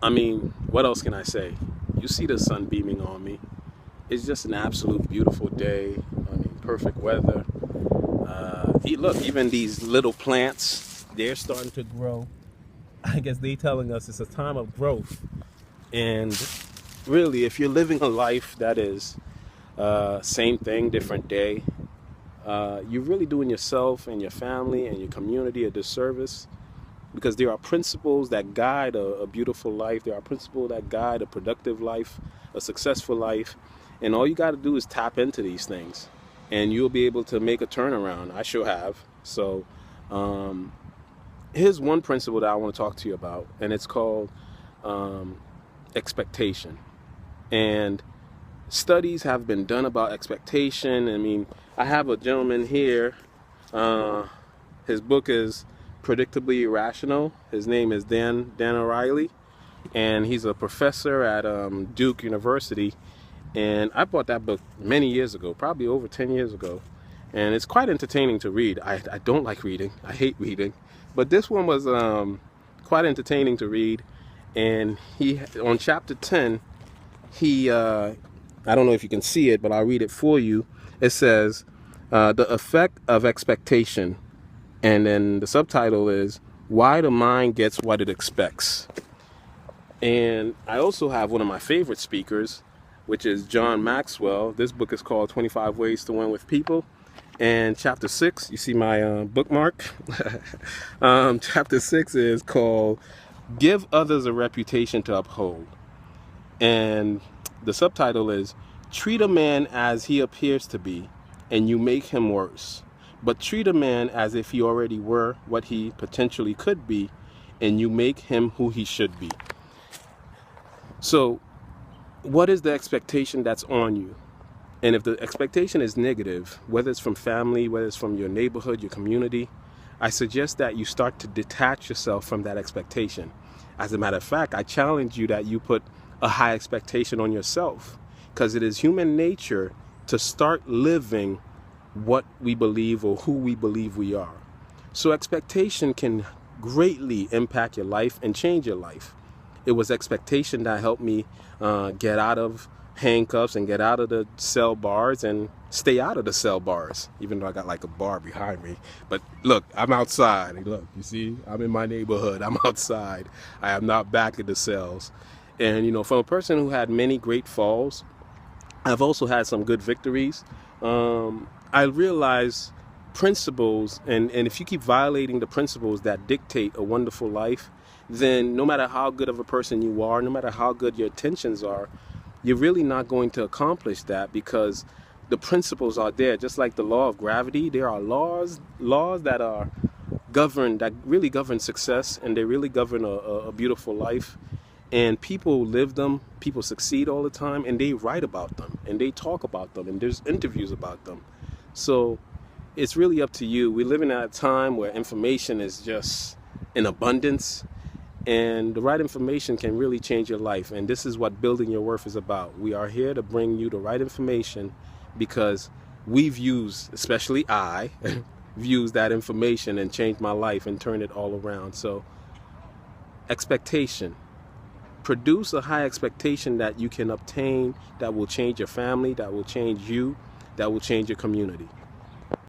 I mean, what else can I say? You see the sun beaming on me. It's just an absolute beautiful day. I mean, perfect weather. Look, even these little plants, they're starting to grow. I guess they telling us it's a time of growth. And really, if you're living a life that is same thing, different day, you're really doing yourself and your family and your community a disservice, because there are principles that guide a beautiful life. There are principles that guide a productive life, a successful life. And all you got to do is tap into these things and you'll be able to make a turnaround. I sure have. So here's one principle that I want to talk to you about, and it's called expectation. And studies have been done about expectation. I mean, I have a gentleman here. His book is Predictably Irrational. His name is Dan O'Reilly, and he's a professor at Duke University. And I bought that book many years ago, probably over 10 years ago. And it's quite entertaining to read. I don't like reading. I hate reading. But this one was quite entertaining to read. And he, on chapter 10, he, I don't know if you can see it, but I'll read it for you. It says, the effect of expectation. And then the subtitle is, Why the Mind Gets What It Expects. And I also have one of my favorite speakers, which is John Maxwell. This book is called 25 Ways to Win with People. And chapter 6, you see my bookmark? Chapter 6 is called Give Others a Reputation to Uphold. And the subtitle is, Treat a man as he appears to be, and you make him worse. But treat a man as if he already were what he potentially could be, and you make him who he should be. So, what is the expectation that's on you? And if the expectation is negative, whether it's from family, whether it's from your neighborhood, your community, I suggest that you start to detach yourself from that expectation. As a matter of fact, I challenge you that you put a high expectation on yourself, because it is human nature to start living what we believe or who we believe we are. So expectation can greatly impact your life and change your life. It was expectation that helped me get out of handcuffs and get out of the cell bars and stay out of the cell bars, even though I got like a bar behind me. But look, I'm outside. Look, you see, I'm in my neighborhood. I'm outside. I am not back in the cells. And, you know, from a person who had many great falls, I've also had some good victories. I realize principles, and if you keep violating the principles that dictate a wonderful life, then no matter how good of a person you are, no matter how good your intentions are, you're really not going to accomplish that, because the principles are there. Just like the law of gravity, there are laws that are governed, that really govern success, and they really govern a beautiful life. And people live them, people succeed all the time, and they write about them, and they talk about them, and there's interviews about them. So it's really up to you. We're living at a time where information is just in abundance, and the right information can really change your life. And this is what Building Your Worth is about. We are here to bring you the right information, because we've used, especially I, used that information and changed my life and turned it all around. So expectation. Produce a high expectation that you can obtain, that will change your family, that will change you, that will change your community.